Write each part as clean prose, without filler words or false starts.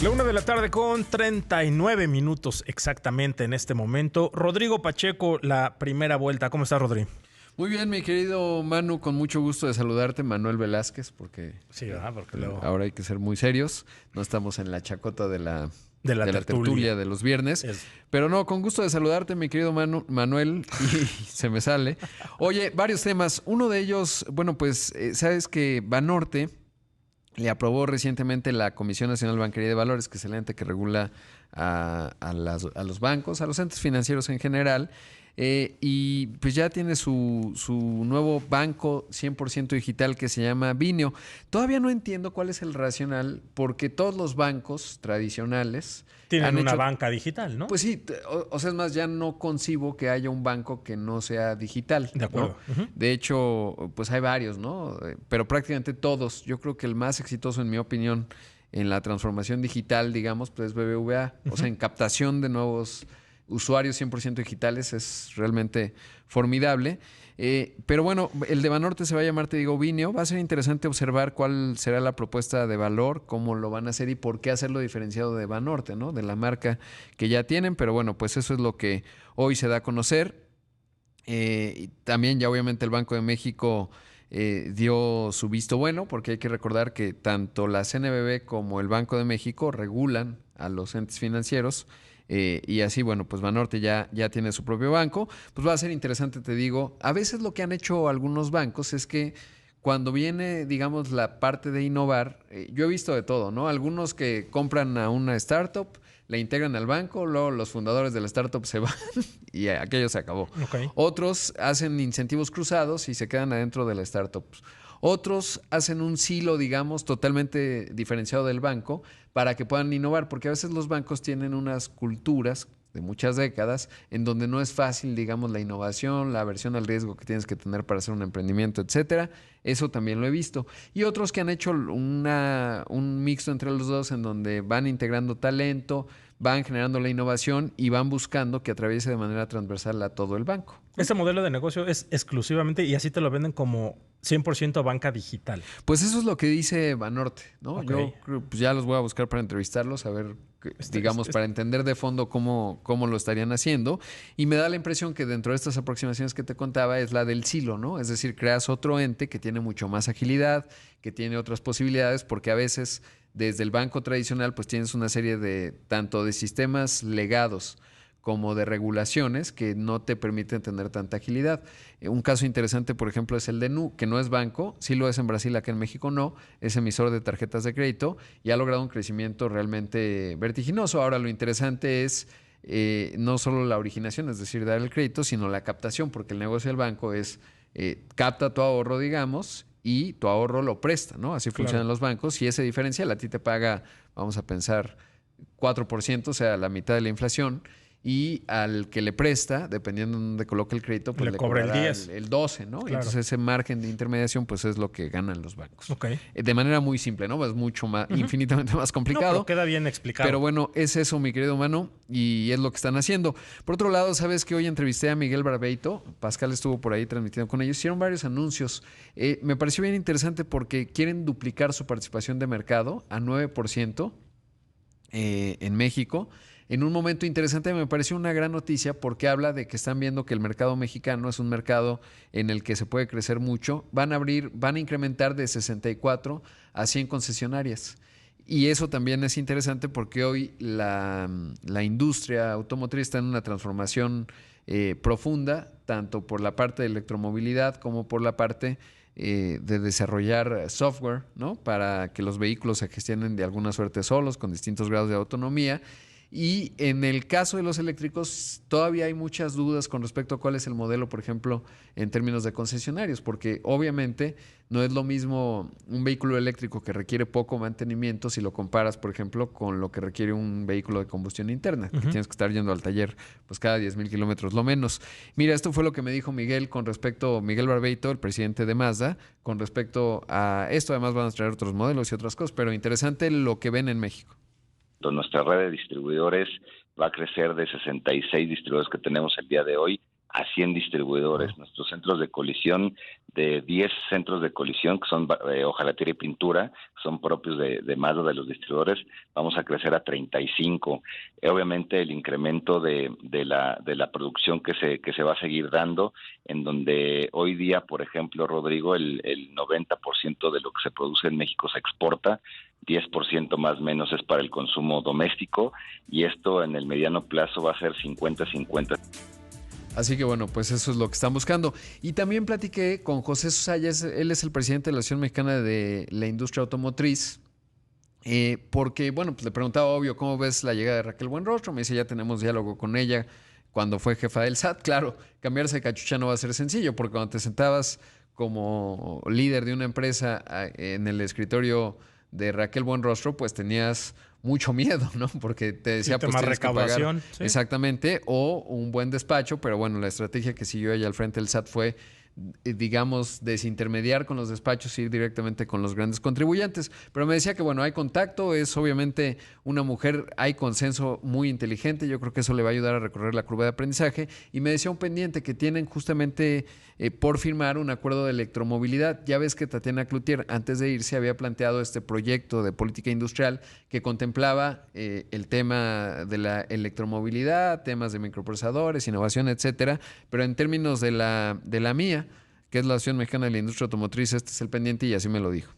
La 1 de la tarde con 39 minutos exactamente en este momento. Rodrigo Pacheco, la primera vuelta. ¿Cómo estás, Rodrigo? Muy bien, mi querido Manu, con mucho gusto de saludarte, Manuel Velázquez, porque, Sí, ¿verdad? Porque luego... ahora hay que ser muy serios. No estamos en la chacota de la tertulia. tertulia de los viernes. Pero no, con gusto de saludarte, mi querido Manuel, y se me sale. Oye, varios temas. Uno de ellos, bueno, pues, sabes que Banorte le aprobó recientemente la Comisión Nacional de Bancaría de Valores, que es el ente que regula a los bancos, a los entes financieros en general, y pues ya tiene su nuevo banco 100% digital que se llama Bineo. Todavía no entiendo cuál es el racional, porque todos los bancos tradicionales tienen una banca digital, ¿no? Pues sí, o sea, es más, ya no concibo que haya un banco que no sea digital. De acuerdo. ¿No? De hecho, pues hay varios, ¿no? Pero prácticamente todos. Yo creo que el más exitoso, en mi opinión, en la transformación digital, digamos, pues es BBVA. O sea, en captación de nuevos usuarios 100% digitales es realmente formidable. Pero bueno, el de Banorte se va a llamar, te digo, Bineo. Va a ser interesante observar cuál será la propuesta de valor, cómo lo van a hacer y por qué hacerlo diferenciado de Banorte, ¿no? De la marca que ya tienen. Pero bueno, pues eso es lo que hoy se da a conocer. Y también ya obviamente el Banco de México dio su visto bueno, porque hay que recordar que tanto la CNBV como el Banco de México regulan a los entes financieros. Y así, bueno, pues Banorte ya tiene su propio banco. Pues va a ser interesante, te digo. A veces lo que han hecho algunos bancos es que cuando viene, digamos, la parte de innovar, yo he visto de todo, ¿no? Algunos que compran a una startup, la integran al banco, luego los fundadores de la startup se van y aquello se acabó. Okay. Otros hacen incentivos cruzados y se quedan adentro de la startup. Otros hacen un silo, digamos, totalmente diferenciado del banco para que puedan innovar, porque a veces los bancos tienen unas culturas de muchas décadas en donde no es fácil, digamos, la innovación, la aversión al riesgo que tienes que tener para hacer un emprendimiento, etcétera. Eso también lo he visto. Y otros que han hecho un mixto entre los dos en donde van integrando talento, van generando la innovación y van buscando que atraviese de manera transversal a todo el banco. Este modelo de negocio es exclusivamente, y así te lo venden, como 100% banca digital. Pues eso es lo que dice Banorte, ¿no? Okay. Yo creo, pues ya los voy a buscar para entrevistarlos, a ver, digamos, para entender de fondo cómo lo estarían haciendo. Y me da la impresión que dentro de estas aproximaciones que te contaba es la del silo, ¿no? Es decir, creas otro ente que tiene mucho más agilidad, que tiene otras posibilidades, porque a veces desde el banco tradicional pues tienes una serie de tanto de sistemas legados como de regulaciones que no te permiten tener tanta agilidad. Un caso interesante, por ejemplo, es el de Nu, que no es banco, sí lo es en Brasil, acá en México no, es emisor de tarjetas de crédito y ha logrado un crecimiento realmente vertiginoso. Ahora, lo interesante es no solo la originación, es decir, dar el crédito, sino la captación, porque el negocio del banco es capta tu ahorro, digamos, y tu ahorro lo presta, ¿no? Así funcionan los bancos y ese diferencial a ti te paga, vamos a pensar, 4%, o sea, la mitad de la inflación, y al que le presta, dependiendo de dónde coloque el crédito, pues le cobra el 10. El 12, ¿no? Claro. Y entonces ese margen de intermediación pues es lo que ganan los bancos. Okay. De manera muy simple, ¿no? Es mucho más, infinitamente más complicado. No, pero queda bien explicado. Pero bueno, es eso, mi querido Manu, y es lo que están haciendo. Por otro lado, sabes que hoy entrevisté a Miguel Barbeito, Pascal estuvo por ahí transmitiendo con ellos, hicieron varios anuncios. Me pareció bien interesante porque quieren duplicar su participación de mercado a 9% en México. En un momento interesante, me pareció una gran noticia porque habla de que están viendo que el mercado mexicano es un mercado en el que se puede crecer mucho. Van a incrementar de 64 a 100 concesionarias. Y eso también es interesante porque hoy la industria automotriz está en una transformación profunda, tanto por la parte de electromovilidad como por la parte de desarrollar software, ¿no? Para que los vehículos se gestionen de alguna suerte solos, con distintos grados de autonomía. Y en el caso de los eléctricos todavía hay muchas dudas con respecto a cuál es el modelo, por ejemplo, en términos de concesionarios, porque obviamente no es lo mismo un vehículo eléctrico que requiere poco mantenimiento si lo comparas, por ejemplo, con lo que requiere un vehículo de combustión interna, que tienes que estar yendo al taller pues cada 10,000 kilómetros lo menos. Mira, esto fue lo que me dijo Miguel Miguel Barbeito, el presidente de Mazda, con respecto a esto. Además van a traer otros modelos y otras cosas, pero interesante lo que ven en México. Nuestra red de distribuidores va a crecer de 66 distribuidores que tenemos el día de hoy a 100 distribuidores. Nuestros centros de colisión, de 10 centros de colisión, que son hojalatería y pintura, son propios de Mazda, de los distribuidores, vamos a crecer a 35. Obviamente el incremento de la producción que se va a seguir dando, en donde hoy día, por ejemplo, Rodrigo, el 90% de lo que se produce en México se exporta, 10% más o menos es para el consumo doméstico, y esto en el mediano plazo va a ser 50-50. Así que bueno, pues eso es lo que están buscando. Y también platiqué con José Susaya, él es el presidente de la Asociación Mexicana de la Industria Automotriz, porque bueno, pues le preguntaba, obvio, ¿cómo ves la llegada de Raquel Buenrostro? Me dice, ya tenemos diálogo con ella cuando fue jefa del SAT. Claro, cambiarse de cachucha no va a ser sencillo, porque cuando te sentabas como líder de una empresa en el escritorio de Raquel Buenrostro, pues tenías mucho miedo, ¿no? Porque te decía, pues tienes que pagar, ¿sí? Exactamente, o un buen despacho, pero bueno, la estrategia que siguió ella al frente del SAT fue, digamos, desintermediar con los despachos e ir directamente con los grandes contribuyentes. Pero me decía que, bueno, hay contacto, es obviamente una mujer, hay consenso muy inteligente, yo creo que eso le va a ayudar a recorrer la curva de aprendizaje. Y me decía un pendiente que tienen justamente por firmar un acuerdo de electromovilidad. Ya ves que Tatiana Cloutier, antes de irse, había planteado este proyecto de política industrial que contemplaba el tema de la electromovilidad, temas de microprocesadores, innovación, etcétera. Pero en términos de la mía, que es la Asociación Mexicana de la Industria Automotriz, este es el pendiente y así me lo dijo.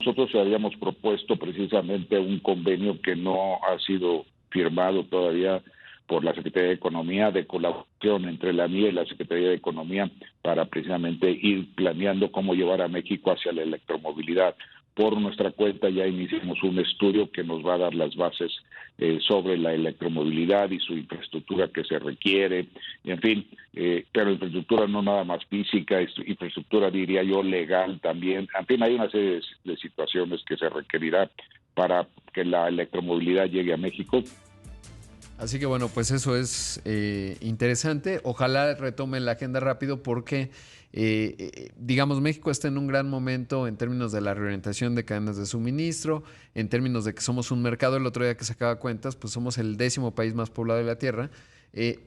Nosotros habíamos propuesto precisamente un convenio que no ha sido firmado todavía por la Secretaría de Economía, de colaboración entre la mía y la Secretaría de Economía, para precisamente ir planeando cómo llevar a México hacia la electromovilidad. Por nuestra cuenta ya iniciamos un estudio que nos va a dar las bases sobre la electromovilidad y su infraestructura que se requiere, en fin, pero infraestructura no nada más física, infraestructura, diría yo, legal también. En fin, hay una serie de situaciones que se requerirá para que la electromovilidad llegue a México. Así que bueno, pues eso es interesante. Ojalá retomen la agenda rápido porque, digamos, México está en un gran momento en términos de la reorientación de cadenas de suministro, en términos de que somos un mercado. El otro día que sacaba cuentas, pues somos el 10º país más poblado de la Tierra,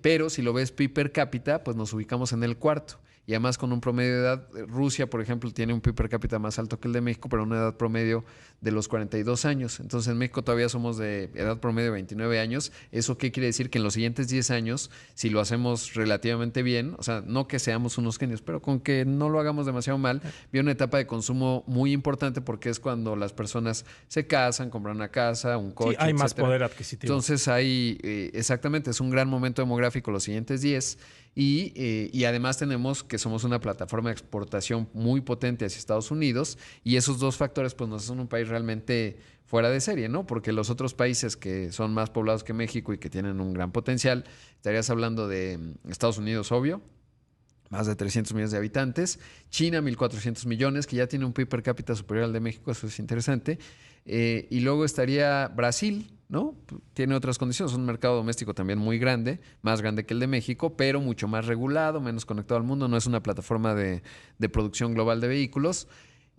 pero si lo ves PIB per cápita, pues nos ubicamos en el 4º. Y además con un promedio de edad, Rusia, por ejemplo, tiene un PIB per cápita más alto que el de México, pero una edad promedio de los 42 años. Entonces en México todavía somos de edad promedio de 29 años. ¿Eso qué quiere decir? Que en los siguientes 10 años, si lo hacemos relativamente bien, o sea, no que seamos unos genios, pero con que no lo hagamos demasiado mal, viene una etapa de consumo muy importante porque es cuando las personas se casan, compran una casa, un coche, sí, hay etcétera. Más poder adquisitivo. Entonces hay, exactamente, es un gran momento demográfico los siguientes 10. Y además tenemos que somos una plataforma de exportación muy potente hacia Estados Unidos, y esos dos factores pues nos hacen un país realmente fuera de serie, ¿no? Porque los otros países que son más poblados que México y que tienen un gran potencial, estarías hablando de Estados Unidos, obvio, más de 300 millones de habitantes, China 1.400 millones, que ya tiene un PIB per cápita superior al de México, eso es interesante, y luego estaría Brasil, ¿no? Tiene otras condiciones, es un mercado doméstico también muy grande, más grande que el de México, pero mucho más regulado, menos conectado al mundo, no es una plataforma de producción global de vehículos.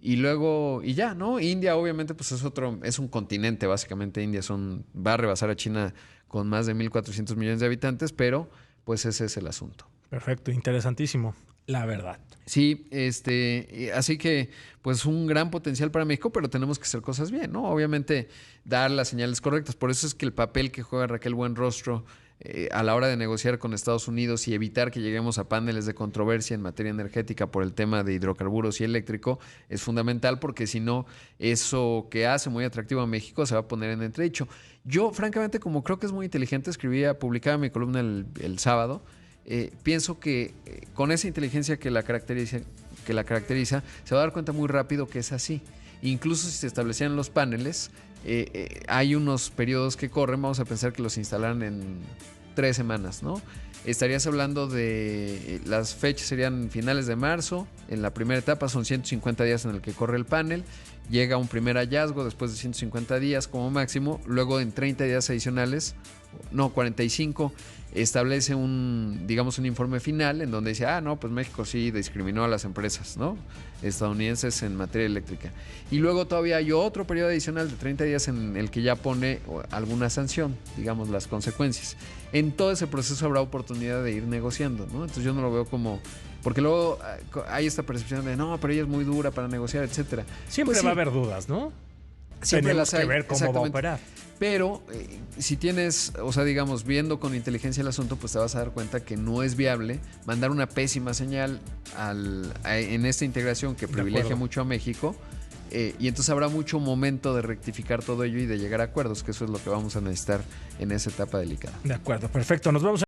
Y luego, y ya, ¿no? India obviamente pues es un continente, básicamente India va a rebasar a China con más de 1.400 millones de habitantes, pero pues ese es el asunto. Perfecto, interesantísimo, la verdad. Sí, así que pues un gran potencial para México, pero tenemos que hacer cosas bien, ¿no? Obviamente dar las señales correctas. Por eso es que el papel que juega Raquel Buenrostro a la hora de negociar con Estados Unidos y evitar que lleguemos a paneles de controversia en materia energética por el tema de hidrocarburos y eléctrico es fundamental, porque si no, eso que hace muy atractivo a México se va a poner en entredicho. Yo, francamente, como creo que es muy inteligente, publicaba mi columna el sábado. Pienso que con esa inteligencia que la caracteriza, se va a dar cuenta muy rápido que es así. Incluso si se establecieran los paneles, hay unos periodos que corren, vamos a pensar que los instalaran en 3 semanas, ¿no? Estarías hablando de las fechas serían finales de marzo, en la primera etapa son 150 días en el que corre el panel, llega un primer hallazgo después de 150 días como máximo, luego en 30 días adicionales 45, establece un informe final en donde dice, pues México sí discriminó a las empresas, ¿no?, estadounidenses en materia eléctrica. Y luego todavía hay otro periodo adicional de 30 días en el que ya pone alguna sanción, digamos, las consecuencias. En todo ese proceso habrá oportunidad de ir negociando, ¿no? Entonces yo no lo veo como... Porque luego hay esta percepción de, no, pero ella es muy dura para negociar, etcétera. Siempre Pues va a sí, haber dudas, ¿no? siempre Tenemos las hay, que ver cómo va a operar. Pero si tienes, digamos, viendo con inteligencia el asunto, pues te vas a dar cuenta que no es viable mandar una pésima señal en esta integración que privilegia mucho a México. Y entonces habrá mucho momento de rectificar todo ello y de llegar a acuerdos, que eso es lo que vamos a necesitar en esa etapa delicada. De acuerdo, perfecto. Nos vemos